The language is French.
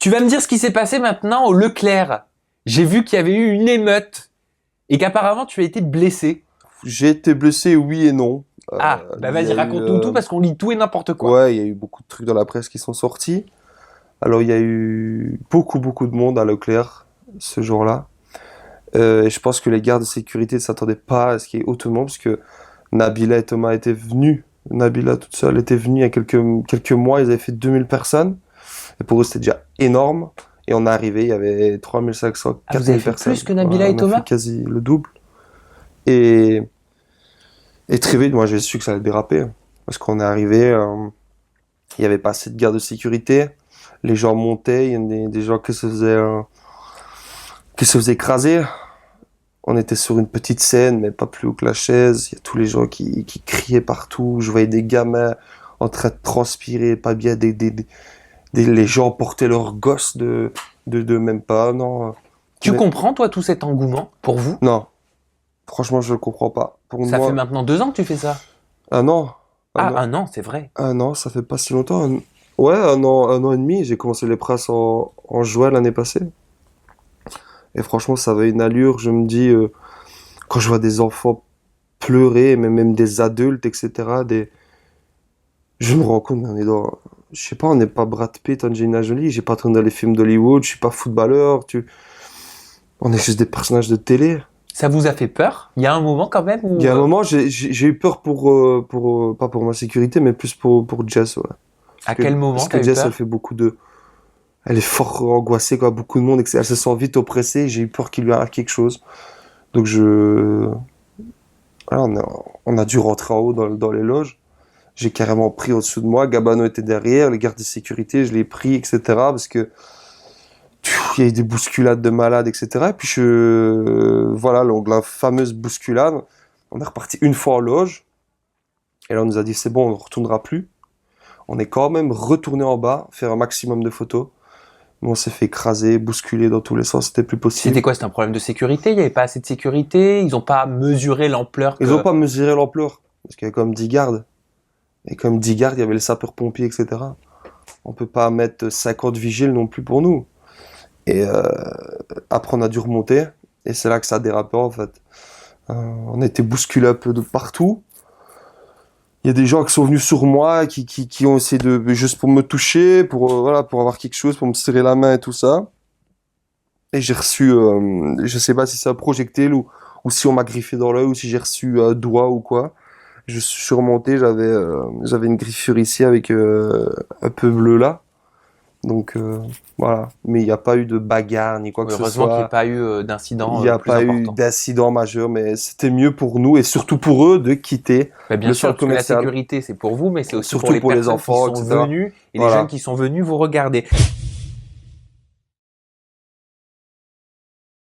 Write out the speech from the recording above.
Tu vas me dire ce qui s'est passé maintenant au Leclerc. J'ai vu qu'il y avait eu une émeute et qu'apparemment tu as été blessé. J'ai été blessé, oui et non. Vas-y, raconte-nous tout parce qu'on lit tout et n'importe quoi. Ouais, il y a eu beaucoup de trucs dans la presse qui sont sortis. Alors, il y a eu beaucoup de monde à Leclerc ce jour-là. Et je pense que les gardes de sécurité ne s'attendaient pas à ce qu'il y ait autant de monde, parce que Nabila et Thomas étaient venus. Nabila toute seule était venue il y a quelques mois, ils avaient fait 2000 personnes. Et pour eux, c'était déjà énorme. Et on est arrivé, il y avait 3500, 4000 vous avez fait personnes. plus que Nabila et Thomas ? On a fait quasi le double. Et très vite, moi, j'ai su que ça allait déraper. Parce qu'on est arrivé, il n'y avait pas assez de gardes de sécurité. Les gens montaient, il y a des gens qui se faisaient écraser. On était sur une petite scène, mais pas plus haut que la chaise. Il y a tous les gens qui criaient partout. Je voyais des gamins en train de transpirer, pas bien. Les gens portaient leurs gosses de même pas. Non. Tu comprends, toi, tout cet engouement pour vous ? Non. Franchement, je le comprends pas. Pour Ça moi... fait maintenant 2 ans que tu fais ça ? Un an. Un an, c'est vrai. Un an, ça fait pas si longtemps. Ouais, un an et demi. J'ai commencé les presses en juin l'année passée. Et franchement, ça avait une allure. Je me dis, quand je vois des enfants pleurer, mais même des adultes, etc., je me rends compte, on est dans... Je sais pas, on n'est pas Brad Pitt, Angelina Jolie, j'ai pas tourné dans les films d'Hollywood, je suis pas footballeur, on est juste des personnages de télé. Ça vous a fait peur ? Il y a un moment quand même où... Il y a un moment, j'ai eu peur pas pour ma sécurité, mais plus pour Jess, ouais. À quel moment Parce t'as que eu Jess, peur ? elle fait elle est fort angoissée, quoi, beaucoup de monde, et elle se sent vite oppressée, j'ai eu peur qu'il lui arrive quelque chose. Donc voilà, on a dû rentrer en haut dans les loges. J'ai carrément pris au-dessous de moi. Gabano était derrière, les gardes de sécurité, je l'ai pris, etc. Parce que il y a eu des bousculades de malades, etc. Et puis voilà, donc la fameuse bousculade, on est reparti une fois en loge. Et là, on nous a dit, c'est bon, on ne retournera plus. On est quand même retourné en bas, faire un maximum de photos. Mais on s'est fait écraser, bousculer dans tous les sens, c'était plus possible. C'était quoi ? C'était un problème de sécurité ? Il n'y avait pas assez de sécurité ? Ils n'ont pas mesuré l'ampleur Ils n'ont pas mesuré l'ampleur. Parce qu'il y a comme 10 gardes. Et comme 10 gardes, il y avait les sapeurs-pompiers, etc. On peut pas mettre 50 vigiles non plus pour nous. Et après, on a dû remonter. Et c'est là que ça a dérapé, en fait. On a été bousculés un peu de partout. Il y a des gens qui sont venus sur moi, qui ont essayé juste pour me toucher, pour avoir quelque chose, pour me serrer la main et tout ça. Et j'ai reçu, je sais pas si c'est un projectile ou si on m'a griffé dans l'œil ou si j'ai reçu un doigt ou quoi. Je suis remonté, j'avais une griffure ici avec un peu bleu là. Donc voilà, mais il n'y a pas eu de bagarre ni quoi que ce soit. Heureusement qu'il n'y a pas eu d'incident Il n'y a plus pas important. eu d'incident majeur, mais c'était mieux pour nous et surtout pour eux de quitter Bien le sûr, centre parce que la commercial. sécurité c'est pour vous, mais c'est aussi Surtout pour les pour les personnes enfants, qui sont etc. venues et Voilà. les jeunes qui sont venus vous regarder.